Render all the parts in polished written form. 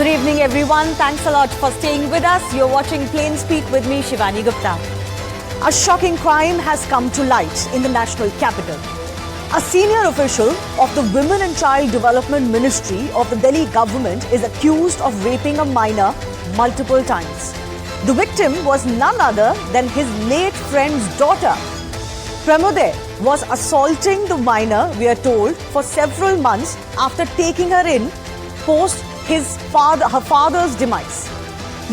Good evening, everyone. Thanks a lot for staying with us. You're watching Plain Speak with me, Shivani Gupta. A shocking crime has come to light in the national capital. A senior official of the Women and Child Development Ministry of the Delhi government is accused of raping a minor multiple times. The victim was none other than his late friend's daughter. Premoday was assaulting the minor, we are told, for several months after taking her in post her father's demise.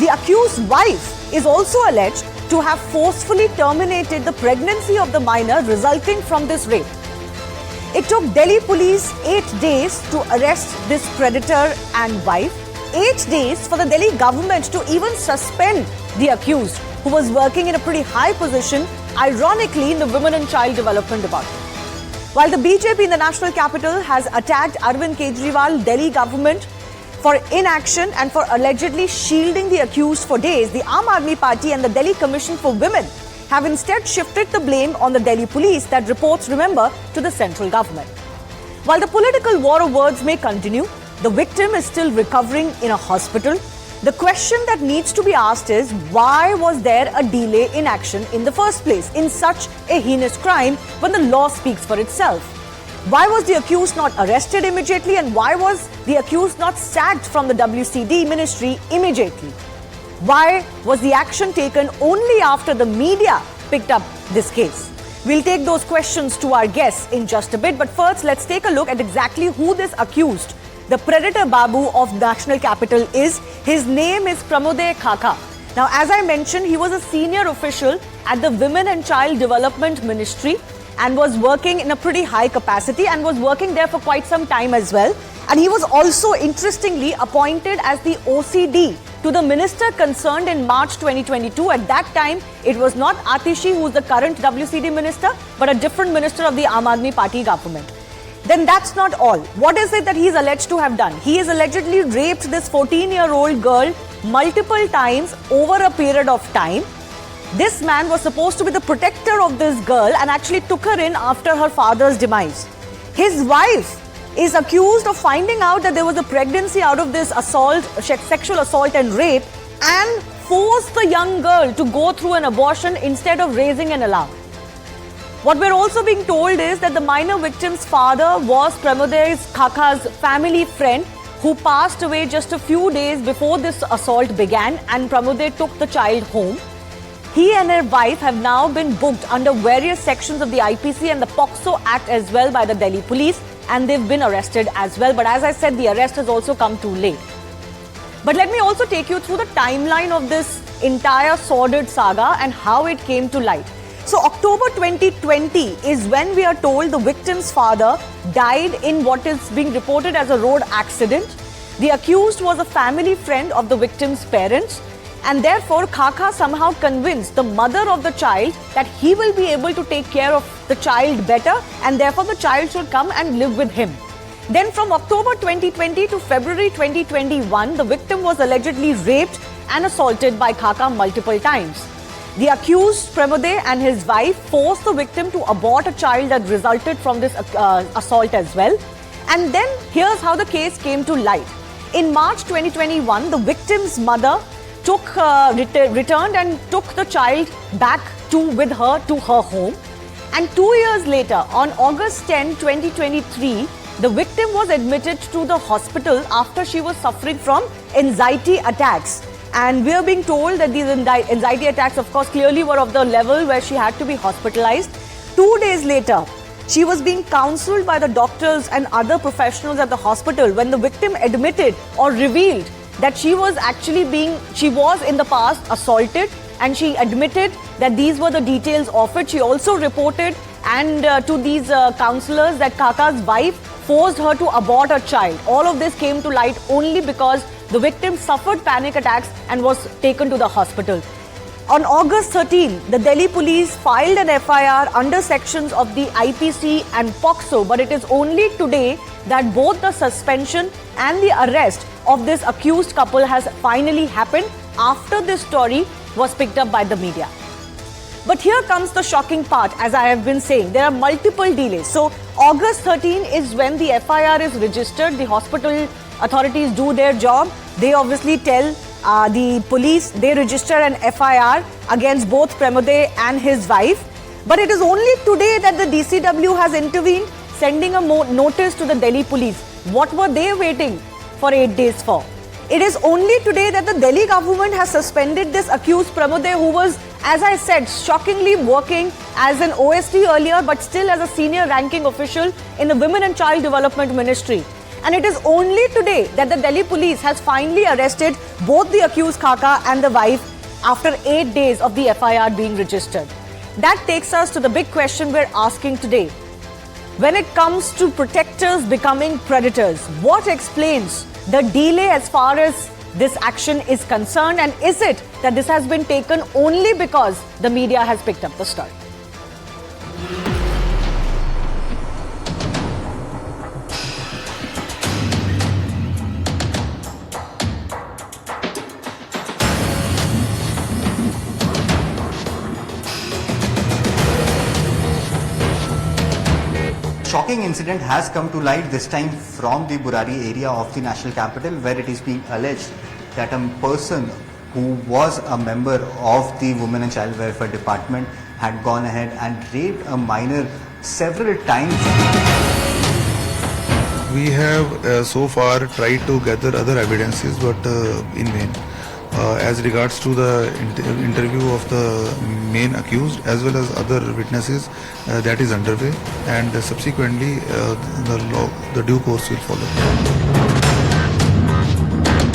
The accused's wife is also alleged to have forcefully terminated the pregnancy of the minor resulting from this rape. It took Delhi police 8 days to arrest this predator and wife, 8 days for the Delhi government to even suspend the accused, who was working in a pretty high position, ironically in the Women and Child Development Department. While the BJP in the national capital has attacked Arvind Kejriwal, Delhi government for inaction and for allegedly shielding the accused for days, the Aam Aadmi Party and the Delhi Commission for Women have instead shifted the blame on the Delhi police that reports, remember, to the central government. While the political war of words may continue, the victim is still recovering in a hospital. The question that needs to be asked is, why was there a delay in action in the first place in such a heinous crime when the law speaks for itself? Why was the accused not arrested immediately, and why was the accused not sacked from the WCD ministry immediately? Why was the action taken only after the media picked up this case? We'll take those questions to our guests in just a bit, but first let's take a look at exactly who this accused, the predator Babu of national capital, is. His name is Premoday Khakha. Now, as I mentioned, he was a senior official at the Women and Child Development Ministry and was working in a pretty high capacity and was working there for quite some time as well. And he was also, interestingly, appointed as the OCD to the minister concerned in March 2022. At that time, it was not Atishi, who is the current WCD minister, but a different minister of the Aam Aadmi Party government. Then that's not all. What is it that he is alleged to have done? He has allegedly raped this 14-year-old girl multiple times over a period of time. This man was supposed to be the protector of this girl and actually took her in after her father's demise. His wife is accused of finding out that there was a pregnancy out of this assault, sexual assault and rape, and forced the young girl to go through an abortion instead of raising an alarm. What we're also being told is that the minor victim's father was Premoday Khakha's family friend who passed away just a few days before this assault began, and Premoday took the child home. He and her wife have now been booked under various sections of the IPC and the POCSO Act as well by the Delhi police, and they've been arrested as well. But as I said, the arrest has also come too late. But let me also take you through the timeline of this entire sordid saga and how it came to light. So October 2020 is when we are told the victim's father died in what is being reported as a road accident. The accused was a family friend of the victim's parents, and therefore Khakha somehow convinced the mother of the child that he will be able to take care of the child better, and therefore the child should come and live with him. Then from October 2020 to February 2021, the victim was allegedly raped and assaulted by Khakha multiple times. The accused, Premoday, and his wife forced the victim to abort a child that resulted from this assault as well. And then here's how the case came to light. In March 2021, the victim's mother returned and took the child back with her to her home. And 2 years later, on August 10, 2023, the victim was admitted to the hospital after she was suffering from anxiety attacks. And we are being told that these anxiety attacks, of course, clearly were of the level where she had to be hospitalized. 2 days later, she was being counseled by the doctors and other professionals at the hospital when the victim admitted or revealed that she was in the past assaulted, and she admitted that these were the details of it. She also reported to these counselors that Khakha's wife forced her to abort a child. All of this came to light only because the victim suffered panic attacks and was taken to the hospital. On August 13, the Delhi police filed an FIR under sections of the IPC and POCSO, but it is only today that both the suspension and the arrest of this accused couple has finally happened after this story was picked up by the media. But here comes the shocking part. As I have been saying, there are multiple delays. So August 13 is when the FIR is registered. The hospital authorities do their job. They obviously tell the police, they register an FIR against both Premoday and his wife. But it is only today that the DCW has intervened, sending a notice to the Delhi police. What were they waiting for 8 days for? It is only today that the Delhi government has suspended this accused Premoday, who was, as I said, shockingly working as an OSD earlier, but still as a senior ranking official in the Women and Child Development Ministry. And it is only today that the Delhi police has finally arrested both the accused Khakha and the wife after 8 days of the FIR being registered. That takes us to the big question we're asking today. When it comes to protectors becoming predators, what explains the delay as far as this action is concerned, and is it that this has been taken only because the media has picked up the story? Shocking incident has come to light, this time from the Burari area of the national capital, where it is being alleged that a person who was a member of the Women and Child Welfare Department had gone ahead and raped a minor several times. We have so far tried to gather other evidences, but in vain. As regards to the interview of the main accused as well as other witnesses, that is underway, and subsequently the due course will follow.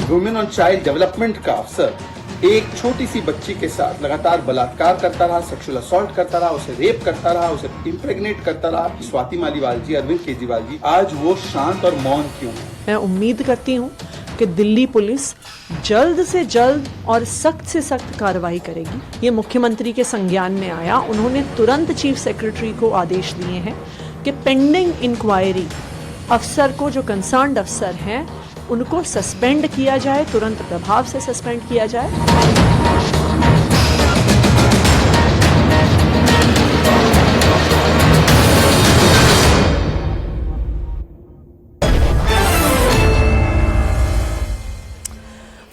Women और child development का अफसर एक छोटी सी बच्ची के साथ लगातार बलात्कार करता रहा, सेक्सुअल असॉल्ट करता रहा, उसे रेप करता रहा, उसे इम्प्रेग्नेट करता रहा। स्वाति मालीवाल जी, अरविंद केजरीवाल जी, आज वो शांत और मौन क्यों है? मैं उम्मीद करती हूँ कि दिल्ली पुलिस जल्द से जल्द और सख्त से सख्त कार्रवाई करेगी। ये मुख्यमंत्री के संज्ञान में आया, उन्होंने तुरंत चीफ सेक्रेटरी को आदेश दिए हैं कि पेंडिंग इंक्वायरी अफसर को, जो कंसर्न्ड अफसर हैं, उनको सस्पेंड किया जाए, तुरंत प्रभाव से सस्पेंड किया जाए।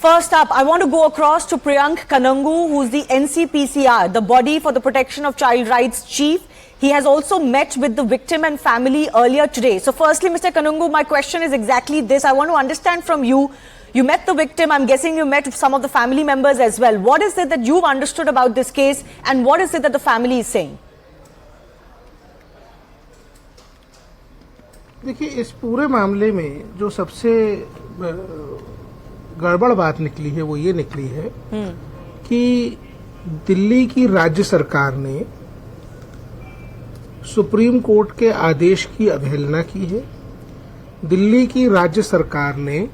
First up, I want to go across to Priyank Kanangu, who's the NCPCR, the body for the protection of child rights chief. He has also met with the victim and family earlier today. So firstly, Mr. Kanangu, my question is exactly this. I want to understand from you, you met the victim, I'm guessing you met some of the family members as well. What is it that you've understood about this case, and what is it that the family is saying? देखिए, इस पूरे मामले में जो सबसे गड़बड़ बात निकली है वो ये निकली है कि दिल्ली की राज्य सरकार ने सुप्रीम कोर्ट के आदेश की अवहेलना की है। दिल्ली की राज्य सरकार ने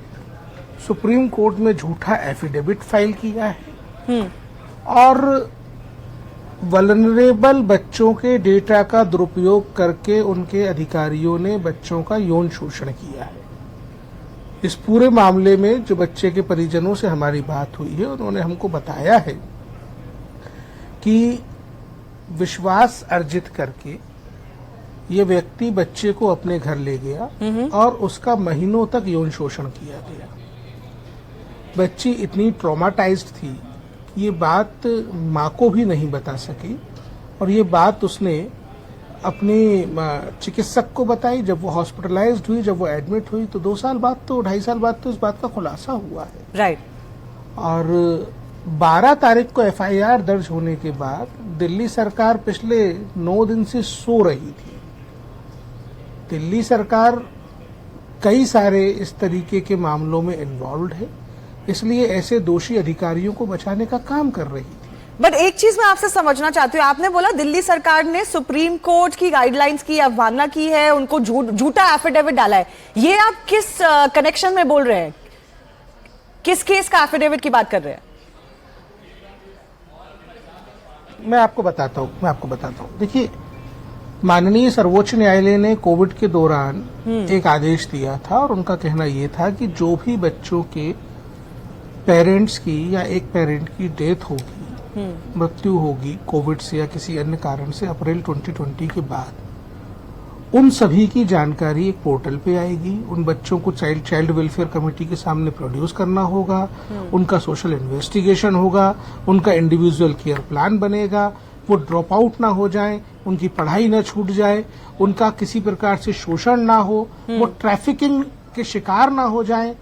सुप्रीम कोर्ट में झूठा एफिडेविट फाइल किया है और वल्नरेबल बच्चों के डेटा का दुरुपयोग करके उनके अधिकारियों ने बच्चों का यौन शोषण किया है। इस पूरे मामले में जो बच्चे के परिजनों से हमारी बात हुई है, उन्होंने हमको बताया है कि विश्वास अर्जित करके ये व्यक्ति बच्चे को अपने घर ले गया और उसका महीनों तक यौन शोषण किया गया। बच्ची इतनी ट्रॉमाटाइज्ड थी कि ये बात माँ को भी नहीं बता सकी और ये बात उसने अपने चिकित्सक को बताई। जब वो हॉस्पिटलाइज्ड हुई, जब वो एडमिट हुई, तो 2 साल बाद तो 2.5 साल बाद तो इस बात का खुलासा हुआ है। राइट। और 12 तारीख को FIR दर्ज होने के बाद दिल्ली सरकार पिछले 9 दिन से सो रही थी। दिल्ली सरकार कई सारे इस तरीके के मामलों में इन्वॉल्व है, इसलिए ऐसे दोषी अधिकारियों को बचाने का काम कर रही थी। बट एक चीज मैं आपसे समझना चाहती हूँ, आपने बोला दिल्ली सरकार ने सुप्रीम कोर्ट की गाइडलाइंस की अवमानना की है, उनको झूठा एफिडेविट डाला है। ये आप किस कनेक्शन में बोल रहे हैं? किस केस का एफिडेविट की बात कर रहे हैं? मैं आपको बताता हूँ। देखिए, माननीय सर्वोच्च न्यायालय ने कोविड के दौरान एक आदेश दिया था और उनका कहना यह था कि जो भी बच्चों के पेरेंट्स की या एक पेरेंट की डेथ होगी, मृत्यु होगी कोविड से या किसी अन्य कारण से अप्रैल 2020 के बाद, उन सभी की जानकारी एक पोर्टल पे आएगी। उन बच्चों को चाइल्ड वेलफेयर कमेटी के सामने प्रोड्यूस करना होगा, उनका सोशल इन्वेस्टिगेशन होगा, उनका इंडिविजुअल केयर प्लान बनेगा, वो ड्रॉप आउट ना हो जाएं, उनकी पढ़ाई ना छूट जाए, उनका किसी प्रकार से शोषण ना हो, वो ट्रैफिकिंग के शिकार ना हो जाएं।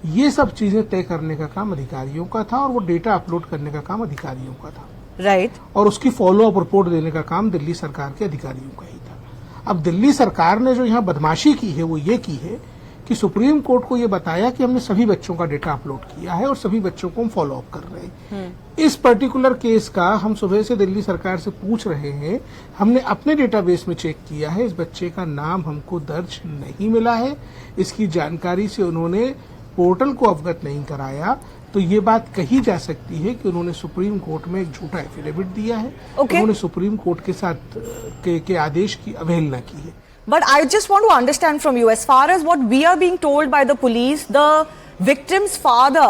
ये सब चीजें तय करने का काम अधिकारियों का था और वो डेटा अपलोड करने का काम अधिकारियों का था। राइट। और उसकी फॉलो अप रिपोर्ट देने का काम दिल्ली सरकार के अधिकारियों का ही था। अब दिल्ली सरकार ने जो यहाँ बदमाशी की है वो ये की है कि सुप्रीम कोर्ट को ये बताया कि हमने सभी बच्चों का डेटा अपलोड किया है और सभी बच्चों को हम फॉलो अप कर रहे हैं। इस पर्टिकुलर केस का हम सुबह से दिल्ली सरकार से पूछ रहे हैं, हमने अपने डेटाबेस में चेक किया है, इस बच्चे का नाम हमको दर्ज नहीं मिला है, इसकी जानकारी से उन्होंने पोर्टल को अवगत नहीं कराया, तो ये बात कही जा सकती है कि उन्होंने सुप्रीम कोर्ट में एक झूठा एफिडेविट दिया है। उन्होंने सुप्रीम कोर्ट के साथ के आदेश की अवहेलना की है। But I just want to understand from you, as far as what we are being told by the police, the victim's father,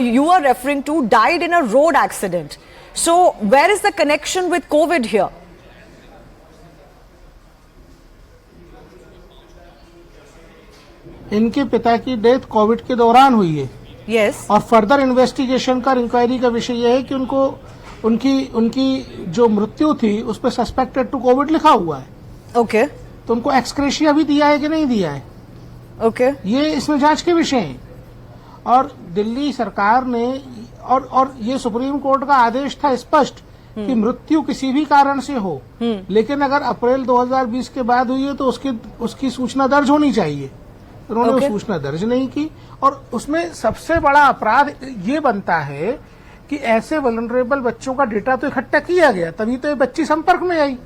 you are referring to, died in a road accident. So where is the connection with COVID here? इनके पिता की death Covid के दौरान हुई है। Yes. और further investigation का inquiry का विषय यह है कि उनकी जो मृत्यु थी उस पर सस्पेक्टेड टू कोविड लिखा हुआ है। Okay. तो उनको एक्सक्रेशिया भी दिया है कि नहीं दिया है, Okay. ये इसमें जांच के विषय हैं। और दिल्ली सरकार ने और ये सुप्रीम कोर्ट का आदेश था स्पष्ट कि मृत्यु किसी भी कारण से हो, लेकिन अगर अप्रैल 2020 के बाद हुई है तो उसकी सूचना दर्ज होनी चाहिए। उन्होंने वो सूचना दर्ज नहीं की और उसमें सबसे बड़ा अपराध ये बनता है कि ऐसे वल्नरेबल बच्चों का डेटा तो इकट्ठा किया गया, तभी तो ये बच्ची संपर्क में आई,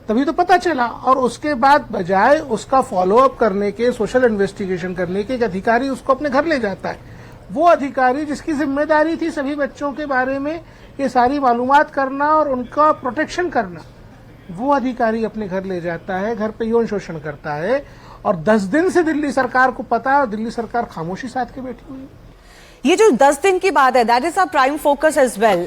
तभी तो पता चला, और उसके बाद बजाय उसका फॉलो अप करने के, सोशल इन्वेस्टिगेशन करने के, एक अधिकारी उसको अपने घर ले जाता है। वो अधिकारी जिसकी जिम्मेदारी थी सभी बच्चों के बारे में ये सारी मालूमात करना और उनका प्रोटेक्शन करना, वो अधिकारी अपने घर ले जाता है, घर पे यौन शोषण करता है, और 10 दिन से दिल्ली सरकार को पता है और दिल्ली सरकार खामोशी साध के बैठी हुई है। ये जो 10 दिन की बात है, that is our prime focus as well.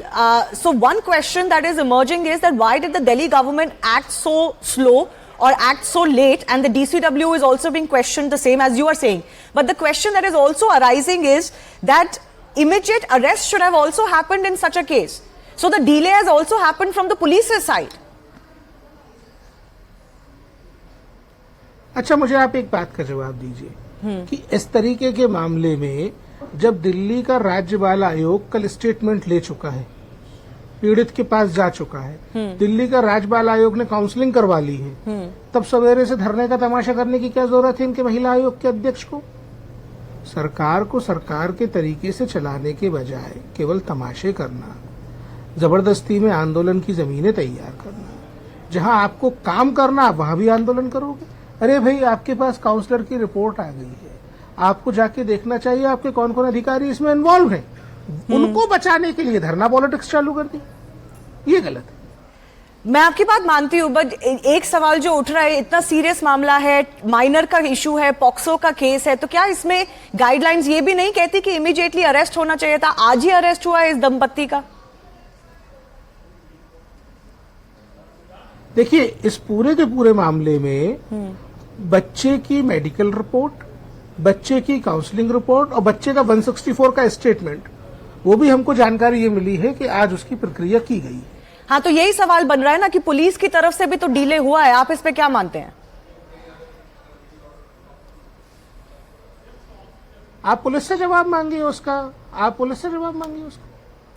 So one question that is emerging is that why did the Delhi government act so slow or act so late, and the DCW is also being questioned the same as you are saying. But the question that is also arising is that immediate arrest should have also happened in such a case. So the delay has also happened from the police's side. अच्छा, मुझे आप एक बात का जवाब दीजिए कि इस तरीके के मामले में जब दिल्ली का राज्य बाल आयोग कल स्टेटमेंट ले चुका है, पीड़ित के पास जा चुका है, दिल्ली का राज्य बाल आयोग ने काउंसलिंग करवा ली है, तब सवेरे से धरने का तमाशा करने की क्या जरूरत है इनके महिला आयोग के अध्यक्ष को? सरकार को सरकार के तरीके से चलाने के बजाय केवल तमाशे करना, जबरदस्ती में आंदोलन की जमीनें तैयार करना, जहां आपको काम करना वहां भी आंदोलन करोगे। अरे भाई, आपके पास काउंसलर की रिपोर्ट आ गई है, आपको जाके देखना चाहिए आपके कौन कौन अधिकारी इसमें इन्वॉल्व हैं, उनको बचाने के लिए धरना पॉलिटिक्स चालू कर दी, ये गलत है। मैं आपकी बात मानती हूँ, बट एक सवाल जो उठ रहा है, इतना सीरियस मामला है, माइनर का इशू है, पॉक्सो का केस है, तो क्या इसमें गाइडलाइंस ये भी नहीं कहती कि इमीडिएटली अरेस्ट होना चाहिए था? आज ही अरेस्ट हुआ है इस दंपत्ति का। देखिए, इस पूरे के पूरे मामले में बच्चे की मेडिकल रिपोर्ट, बच्चे की काउंसलिंग रिपोर्ट और बच्चे का 164 का स्टेटमेंट, वो भी हमको जानकारी ये मिली है कि आज उसकी प्रक्रिया की गई। हाँ, तो यही सवाल बन रहा है ना कि पुलिस की तरफ से भी तो डिले हुआ है, आप इस पे क्या मानते हैं? आप पुलिस से जवाब मांगिए उसका, आप पुलिस से जवाब मांगिए उसका।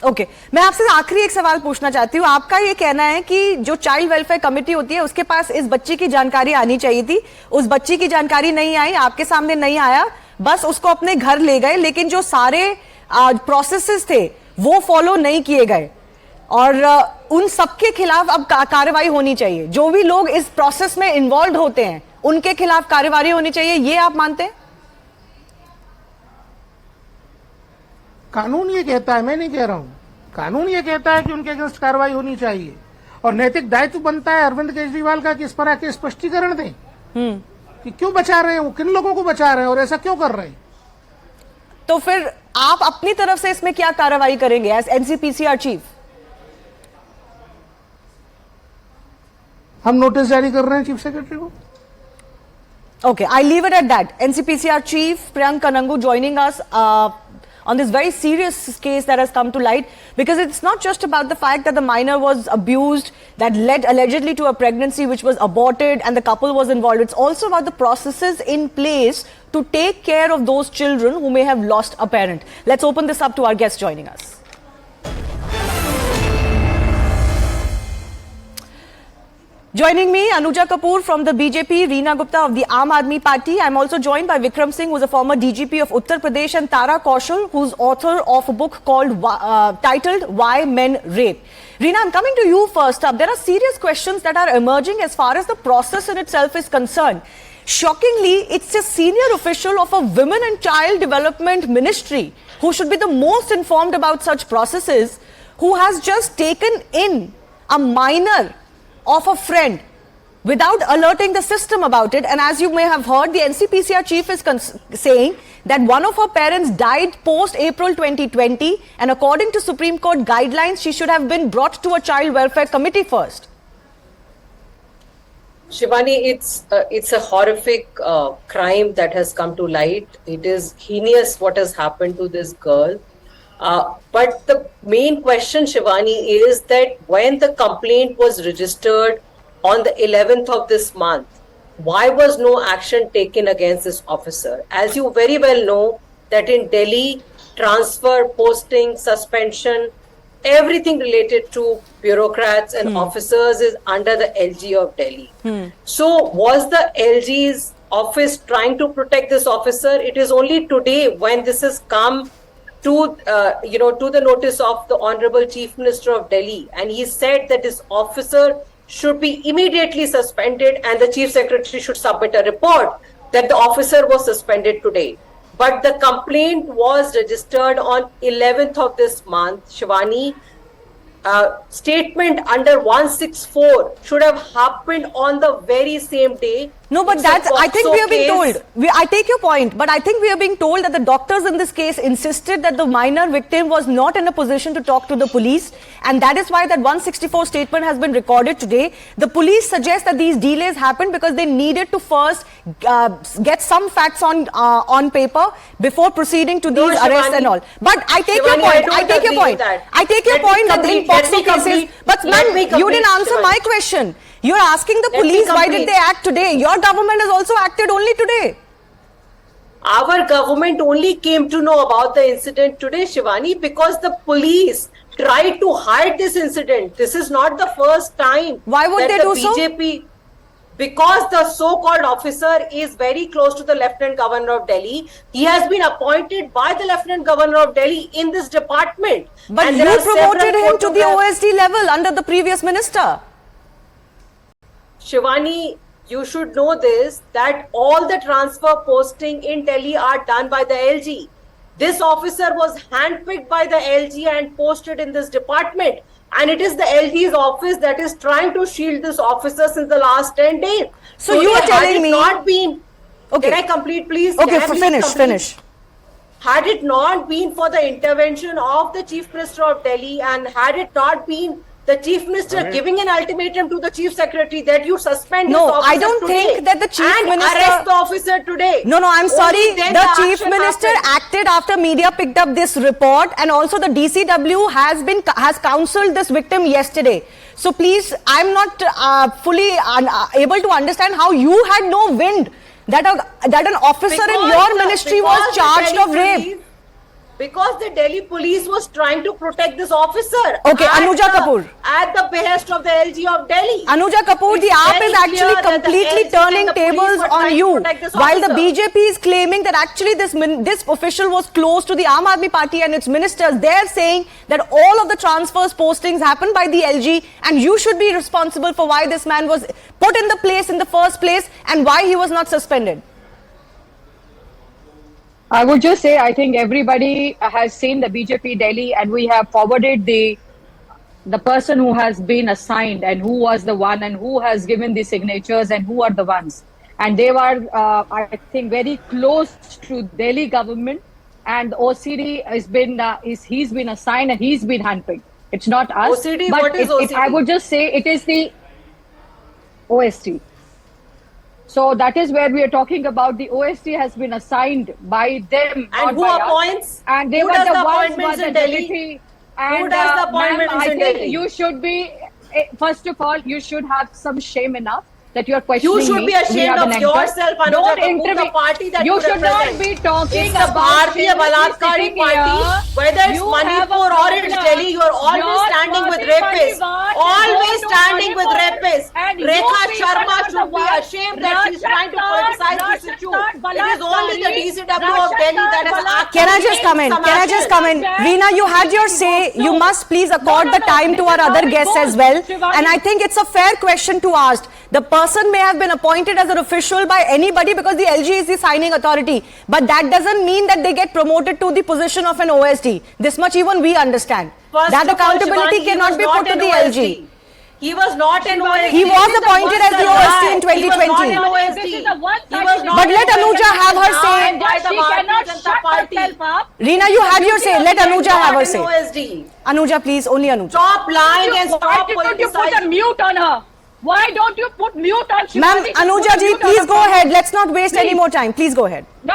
ओके, मैं आपसे आखिरी एक सवाल पूछना चाहती हूँ। आपका ये कहना है कि जो चाइल्ड वेलफेयर कमेटी होती है उसके पास इस बच्ची की जानकारी आनी चाहिए थी, उस बच्ची की जानकारी नहीं आई, आपके सामने नहीं आया, बस उसको अपने घर ले गए, लेकिन जो सारे प्रोसेसेस थे वो फॉलो नहीं किए गए, और उन सबके खिलाफ अब कार्रवाई होनी चाहिए। जो भी लोग इस प्रोसेस में इन्वॉल्व होते हैं उनके खिलाफ कार्रवाई होनी चाहिए, ये आप मानते हैं? कानून ये कहता है, मैं नहीं कह रहा हूं, कानून ये कहता है कि उनके अगेंस्ट कार्रवाई होनी चाहिए, और नैतिक दायित्व बनता है अरविंद केजरीवाल का कि इस पर आके स्पष्टीकरण दें कि क्यों बचा रहे हैं, वो किन लोगों को बचा रहे हैं और ऐसा क्यों कर रहे हैं। तो फिर आप अपनी तरफ से इसमें क्या कार्रवाई करेंगे एज एनसीपीसीआर चीफ? हम नोटिस जारी कर रहे हैं चीफ सेक्रेटरी को। Okay, I leave it at that. NCPCR Chief Priyank Kanangu joining us on this very serious case that has come to light, because it's not just about the fact that the minor was abused, that led allegedly to a pregnancy which was aborted and the couple was involved. It's also about the processes in place to take care of those children who may have lost a parent. Let's open this up to our guests joining us. Joining me, Anuja Kapoor from the BJP, Reena Gupta of the Aam Aadmi Party. I'm also joined by Vikram Singh, who's a former DGP of Uttar Pradesh, and Tara Kaushal, who's author of a book called titled Why Men Rape. Reena, I'm coming to you first up. There are serious questions that are emerging as far as the process in itself is concerned. Shockingly, it's a senior official of a Women and Child Development Ministry, who should be the most informed about such processes, who has just taken in a minor of a friend without alerting the system about it. And as you may have heard, the NCPCR chief is saying that one of her parents died post-April 2020, and according to Supreme Court guidelines, she should have been brought to a child welfare committee first. Shivani, it's a horrific crime that has come to light. It is heinous what has happened to this girl. But the main question, Shivani, is that when the complaint was registered on the 11th of this month, why was no action taken against this officer? As you very well know, that in Delhi, transfer, posting, suspension, everything related to bureaucrats and officers is under the LG of Delhi. So was the LG's office trying to protect this officer? It is only today when this has come to the notice of the Honorable Chief Minister of Delhi, and he said that this officer should be immediately suspended and the Chief Secretary should submit a report that the officer was suspended today. But the complaint was registered on 11th of this month, Shivani. Statement under 164 should have happened on the very same day. No, but I think we are being told. I take your point, but I think we are being told that the doctors in this case insisted that the minor victim was not in a position to talk to the police, and that is why that 164 statement has been recorded today. The police suggest that these delays happened because they needed to first get some facts on paper before proceeding to these arrests and all. But I take your point. I take your point. I take your point that in POCSO cases. But ma'am, you didn't answer my question. You're asking the police why did they act today? Your government has also acted only today. Our government only came to know about the incident today, Shivani, because the police tried to hide this incident. This is not the first time. Why would they do so? Because the so-called officer is very close to the Lieutenant Governor of Delhi. He has been appointed by the Lieutenant Governor of Delhi in this department. But you promoted him to the OSD level under the previous minister. Shivani, you should know this, that all the transfer posting in Delhi are done by the LG. This officer was handpicked by the LG and posted in this department. And it is the LG's office that is trying to shield this officer since the last 10 days. So you are telling me... Not been, okay. Can I complete, please? Okay, finish. Had it not been for the intervention of the Chief Minister of Delhi, and had it not been the Chief Minister giving an ultimatum to the Chief Secretary that you suspend this officer I don't think that the Chief Minister... arrest the officer today. No, I'm sorry. The Chief Minister acted after media picked up this report, and also the DCW has counselled this victim yesterday. So please, I'm not fully able to understand how you had no wind that an officer in your ministry was charged of rape. Because the Delhi police was trying to protect this officer. Okay, Anuja Kapoor. At the behest of the LG of Delhi. Anuja Kapoor, the AAP is actually completely turning tables on you. While the BJP is claiming that actually this official was close to the Aam Aadmi Party and its ministers, they're saying that all of the transfers postings happened by the LG, and you should be responsible for why this man was put in the place in the first place and why he was not suspended. I would just say, I think everybody has seen the BJP Delhi, and we have forwarded the person who has been assigned and who was the one and who has given the signatures and who are the ones. And they were, I think, very close to Delhi government, and OCD has been, he's been assigned and he's been handpicked. It's not us. OCD, but what is OCD? I would just say it is the OSD. So that is where we are talking about. The OSD has been assigned by them. And who appoints? And they who were does the the ones appointments who were in the Delhi? deputy. Who does the appointments I in think Delhi? you should be, first of all, you should have some shame enough that you are questioning You should me. be ashamed of yourself, Anuja, Don't to move the intervene. party that you you should represent. not be talking It's the about Bharatiya Balatkari party, whether it's Manipur or it's Delhi, you are always standing with rapists. Always standing with rapists. Rekha Sharma should be ashamed that she's trying to politicize this issue. It is only the DCW of Delhi that has actually Can I just come in? Can I just come in? Reena, you had your say. You must please accord the time to our other guests as well. And I think it's a fair question to ask. The person may have been appointed as an official by anybody because the LG is the signing authority. But that doesn't mean that they get promoted to the position of an OSD. This much even we understand. That accountability cannot be put to the LG. He was not an OSD. He was appointed as the OSD in 2020. He was not an OSD. But let Anuja have her say. She cannot shut herself up. Reena, you had your say. Let Anuja have her say. OSD. Anuja, please. Only Anuja. Stop lying and Why stop don't you put a politicizing. mute on her? Why don't you put mute on Shivani? Ma'am, Just Anuja put a ji, mute on please her go phone. ahead. Let's not waste any Please. more time. Please go ahead. No,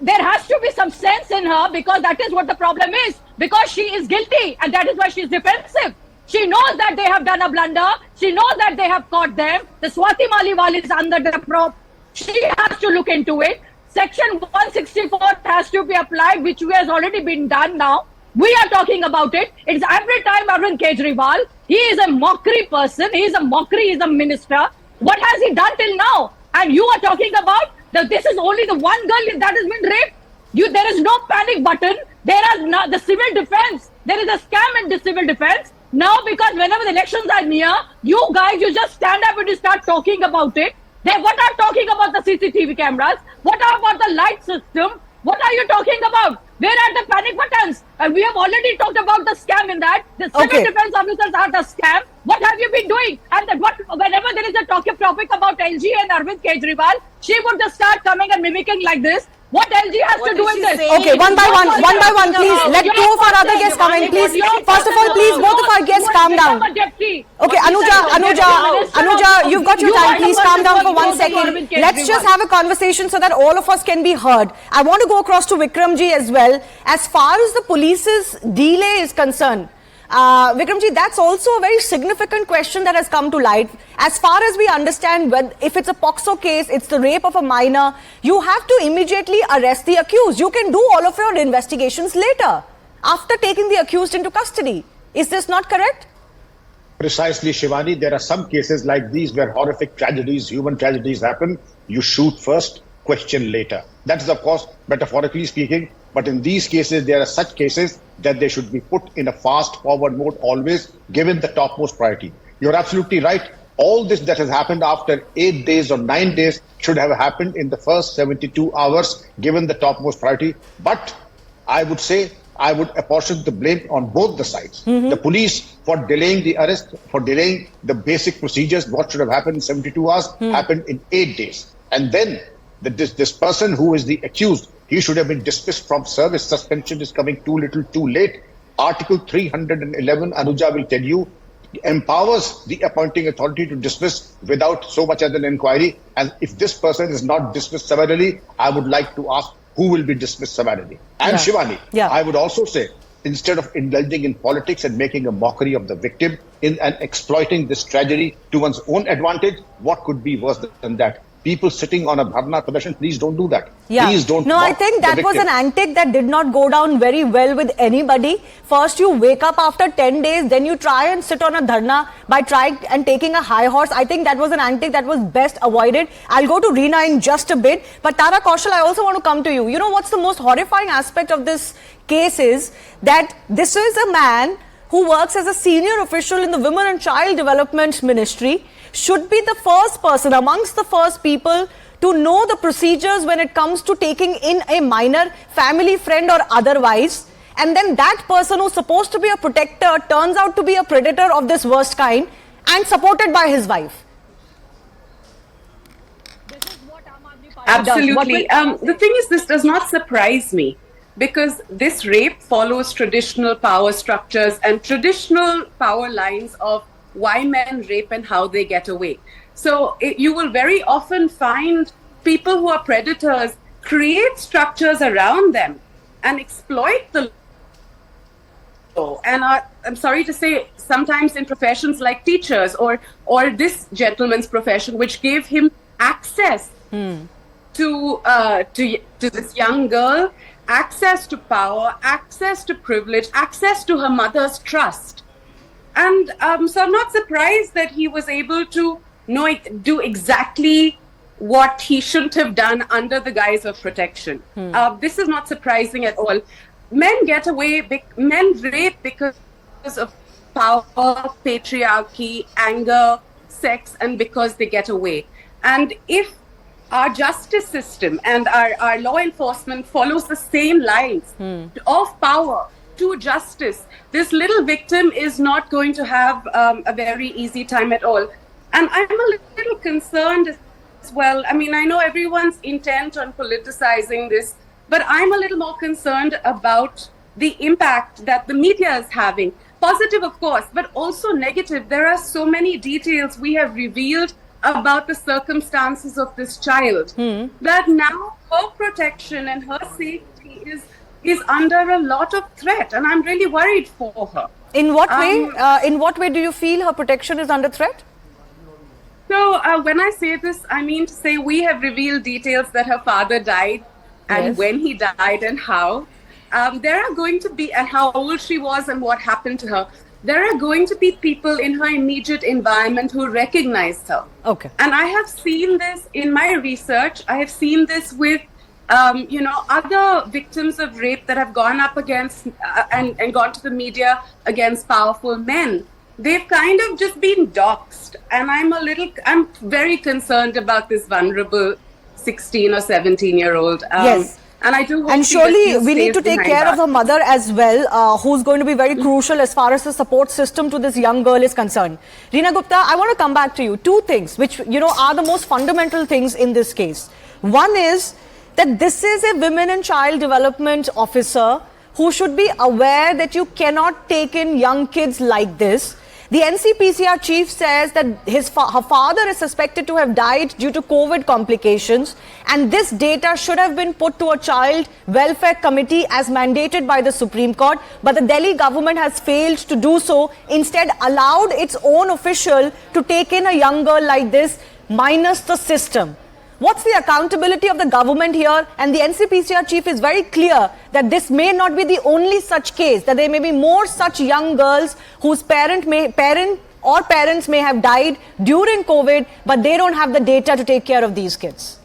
there has to be some sense in her because that is what the problem is. Because she is guilty and that is why she is defensive. She knows that they have done a blunder. She knows that they have caught them. The Swati Maliwal is under the prop. She has to look into it. Section 164 has to be applied, which has already been done now. We are talking about it. It's every time Arvind Kejriwal. He is a mockery person. He is a mockery. He is a minister. What has he done till now? And you are talking about that this is only the one girl that has been raped. There is no panic button. There is not the civil defense. There is a scam in the civil defense. Now, because whenever the elections are near, you guys, you just stand up and you start talking about it. What are talking about the CCTV cameras? What are about the light system? What are you talking about? Where are the panic buttons? And we have already talked about the scam in that. The civil defense officers are the scam. What have you been doing? And whenever there is a topic about LG and Arvind Kejriwal, she would just start coming and mimicking like this. What LG has to do with this? Okay, one by one, please. Let two of our other guests come in, please. First of all, please, both of our guests calm down. Okay, Anuja, you've got your time. Please calm down for 1 second. Let's just have a conversation so that all of us can be heard. I want to go across to Vikramji as well. As far as the police's delay is concerned, Vikramji, that's also a very significant question that has come to light. As far as we understand, if it's a POXO case, it's the rape of a minor, you have to immediately arrest the accused. You can do all of your investigations later, after taking the accused into custody. Is this not correct? Precisely, Shivani. There are some cases like these where horrific tragedies, human tragedies happen. You shoot first, question later. That is, of course, metaphorically speaking. But in these cases, there are such cases that they should be put in a fast forward mode, always given the topmost priority. You're absolutely right. All this that has happened after 8 days or 9 days should have happened in the first 72 hours, given the topmost priority. But I would say I would apportion the blame on both the sides. The police for delaying the arrest, for delaying the basic procedures, what should have happened in 72 hours, happened in 8 days. And then this person who is the accused, he should have been dismissed from service. Suspension is coming too little, too late. Article 311, Anuja will tell you, empowers the appointing authority to dismiss without so much as an inquiry. And if this person is not dismissed summarily, I would like to ask who will be dismissed summarily. And Shivani, I would also say, instead of indulging in politics and making a mockery of the victim and exploiting this tragedy to one's own advantage, what could be worse than that? People sitting on a dharna production, please don't do that. Please don't. No, I think that was an antic that did not go down very well with anybody. First you wake up after 10 days, then you try and sit on a dharna by trying and taking a high horse. I think that was an antic that was best avoided. I'll go to Reena in just a bit. But Tara Kaushal, I also want to come to you. You know what's the most horrifying aspect of this case is that this is a man who works as a senior official in the Women and Child Development Ministry, should be the first person, amongst the first people, to know the procedures when it comes to taking in a minor, family friend or otherwise. And then that person who's supposed to be a protector turns out to be a predator of this worst kind and supported by his wife. Absolutely. The thing is, this does not surprise me, because this rape follows traditional power structures and traditional power lines of why men rape and how they get away. So you will very often find people who are predators create structures around them and exploit the law. And I'm sorry to say, sometimes in professions like teachers or this gentleman's profession, which gave him access to this young girl, access to power, access to privilege, access to her mother's trust. And so I'm not surprised that he was able to do exactly what he shouldn't have done under the guise of protection. This is not surprising at all. Men get away, men rape because of power, patriarchy, anger, sex, and because they get away. And if our justice system and our law enforcement follows the same lines of power to justice, this little victim is not going to have a very easy time at all. And I'm a little concerned as well. I mean, I know everyone's intent on politicizing this, but I'm a little more concerned about the impact that the media is having. Positive, of course, but also negative. There are so many details we have revealed about the circumstances of this child that now her protection and her safety is under a lot of threat, and I'm really worried for her. In what way? In what way do you feel her protection is under threat? So when I say this, I mean to say we have revealed details that her father died and when he died and how. There are going to be, and how old she was and what happened to her. There are going to be people in her immediate environment who recognized her. Okay. And I have seen this in my research. I have seen this with, other victims of rape that have gone up against and gone to the media against powerful men. They've kind of just been doxxed. And I'm very concerned about this vulnerable 16 or 17-year-old. Yes. And I do hope and surely we need to take care of her mother as well, who's going to be very crucial as far as the support system to this young girl is concerned. Reena Gupta, I want to come back to you. Two things which, are the most fundamental things in this case. One is that this is a women and child development officer who should be aware that you cannot take in young kids like this. The NCPCR chief says that her father is suspected to have died due to COVID complications, and this data should have been put to a child welfare committee as mandated by the Supreme Court, but the Delhi government has failed to do so, instead allowed its own official to take in a young girl like this, minus the system. What's the accountability of the government here? And the NCPCR chief is very clear that this may not be the only such case, that there may be more such young girls whose parents may have died during COVID, but they don't have the data to take care of these kids.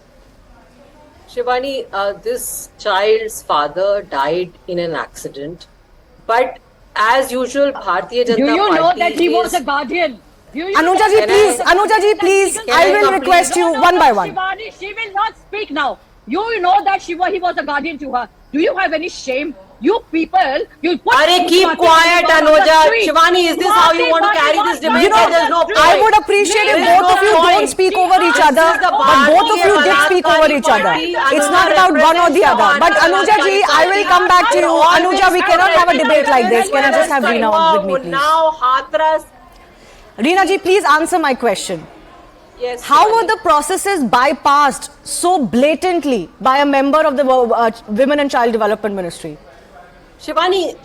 Shivani, this child's father died in an accident, but as usual, Bharatiya Janata Party. Do you know that he was a guardian? Anuja ji, please, I will request you one by one. Shivani, she will not speak now. You know that he was a guardian to her. Do you have any shame? You people, you put... keep quiet, Anuja. Shivani, is this how you want to carry this debate? There's no point. I would appreciate if both of you don't speak over each other, but both of you did speak over each other. It's not about one or the other. But Anuja ji, I will come back to you. Anuja, we cannot have a debate like this. Can I just have Reena on with me, please? Now, Hathras. Reena ji, please answer my question. Yes. How were the processes bypassed so blatantly by a member of the Women and Child Development Ministry? Shivani,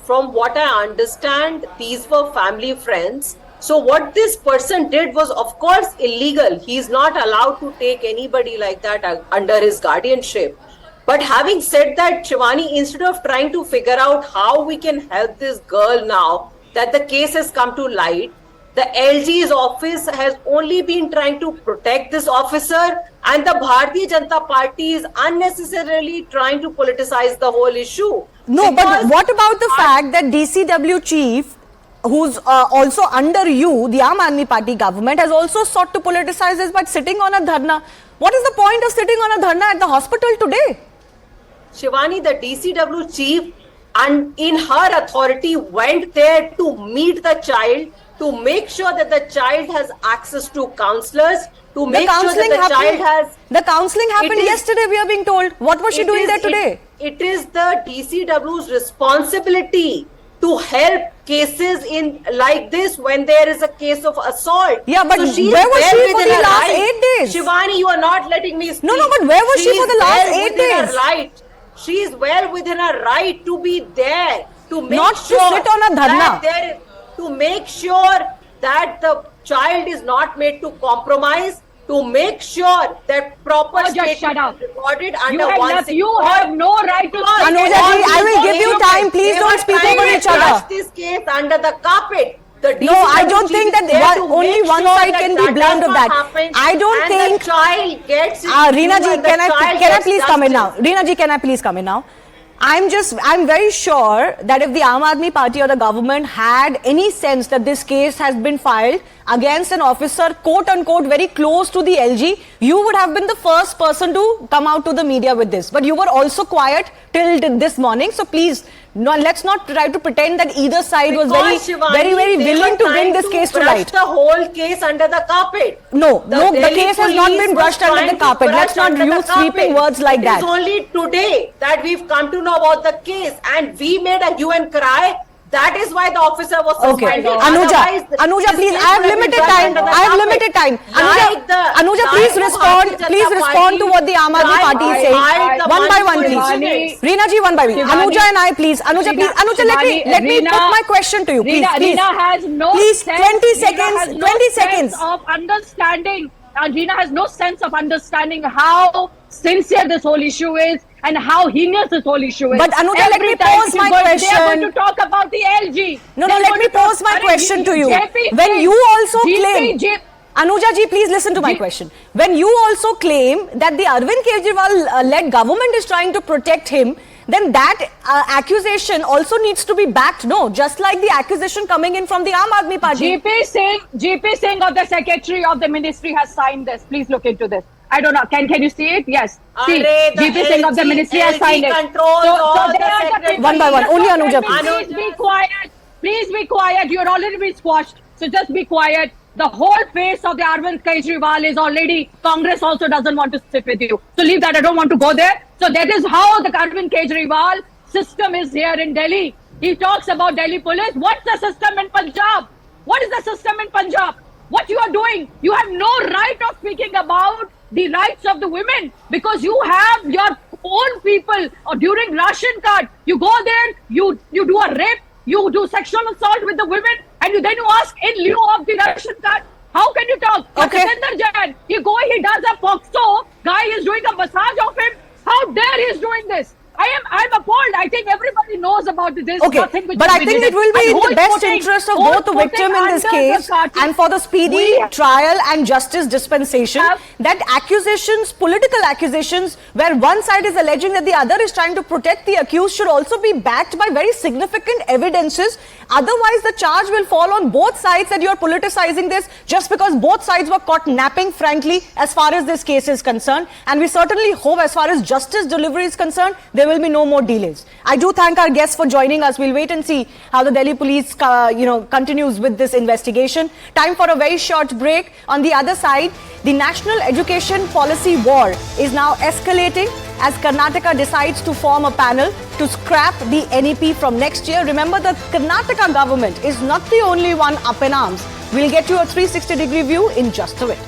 from what I understand, these were family friends. So what this person did was, of course, illegal. He's not allowed to take anybody like that under his guardianship. But having said that, Shivani, instead of trying to figure out how we can help this girl now that the case has come to light, the LG's office has only been trying to protect this officer, and the Bharatiya Janata Party is unnecessarily trying to politicize the whole issue. No, but what about the fact that DCW chief, who's also under you, the Aam Aadmi Party government, has also sought to politicize this by sitting on a dharna? What is the point of sitting on a dharna at the hospital today? Shivani, the DCW chief, and in her authority, went there to meet the child, to make sure that the child has access to counselors, to make sure that the child has... The counselling happened yesterday, we are being told. What was she doing there today? It is the DCW's responsibility to help cases in like this when there is a case of assault. Yeah, but so she where was well she for within the her last right. 8 days? Shivani, you are not letting me speak. No, but where was she for the last 8 days? Her right. She is well within her right to be there, to make Not to sure sit on a dharna. that to make sure that the child is not made to compromise, to make sure that proper just shut up. is recorded You under have no right to speak. Anuja ji, I will give you time. Please don't speak over each other. This case under the carpet. No, I don't think that only one side can be blamed of that. I don't think. The child gets Reena ji, can I please come in now? Reena ji, can I please come in now? I'm very sure that if the Aam Aadmi Party or the government had any sense that this case has been filed against an officer, quote unquote, very close to the LG, you would have been the first person to come out to the media with this. But you were also quiet till this morning. So please, no, let's not try to pretend that either side was very willing to bring this case to light. The whole case under the carpet. No, the case has not been brushed under the carpet. Let's not use sweeping words like that. It is only today that we've come to know about the case, and we made a hue and cry. That is why the officer was suspended. Okay, Anuja, please. I have limited time. Anuja, please respond. Please respond to what the Aam Aadmi Party is saying. One by one, please. Reena ji, one by one. Anuja and I, please. Anuja, please. Anuja, let me put my question to you, please. Reena has no please, sense. 20 seconds. 20 seconds of understanding. And Reena has no sense of understanding how sincere this whole issue is and how heinous this whole issue is. But Anuja, let me pose my question. They are going to talk about the LG. No, let me pose my question to you. When you also claim... Anuja ji, please listen to my question. When you also claim that the Arvind Kejriwal-led government is trying to protect him, then that accusation also needs to be backed, no? Just like the accusation coming in from the Aam Aadmi Party. GP Singh of the Secretary of the Ministry has signed this. Please look into this. I don't know. Can you see it? Yes. See, GP Singh of the Ministry has signed it. So one by one. Only Anuja, please. Please be quiet. Please be quiet. You're already been squashed. So just be quiet. The whole face of the Arvind Kejriwal is already, Congress also doesn't want to sit with you. So leave that. I don't want to go there. So that is how the Arvind Kejriwal system is here in Delhi. He talks about Delhi police. What's the system in Punjab? What is the system in Punjab? What you are doing? You have no right of speaking about the rights of the women because you have your own people or during ration card. You go there, you do a rape, you do sexual assault with the women, and then you ask in lieu of the ration card. How can you talk? Okay. He does a FOXO. Guy is doing a massage of him. How dare he is doing this? I'm appalled. I think everybody knows about this. Okay, but I think it will be in the best interest of both the victim in this case and for the speedy trial and justice dispensation that accusations, political accusations, where one side is alleging that the other is trying to protect the accused should also be backed by very significant evidences. Otherwise, the charge will fall on both sides that you are politicizing this just because both sides were caught napping, frankly, as far as this case is concerned. And we certainly hope as far as justice delivery is concerned, there will be no more delays. I do thank our guests for joining us. We'll wait and see how the Delhi police, continues with this investigation. Time for a very short break. On the other side, the national education policy war is now escalating as Karnataka decides to form a panel to scrap the NEP from next year. Remember, the Karnataka government is not the only one up in arms. We'll get you a 360-degree view in just a bit.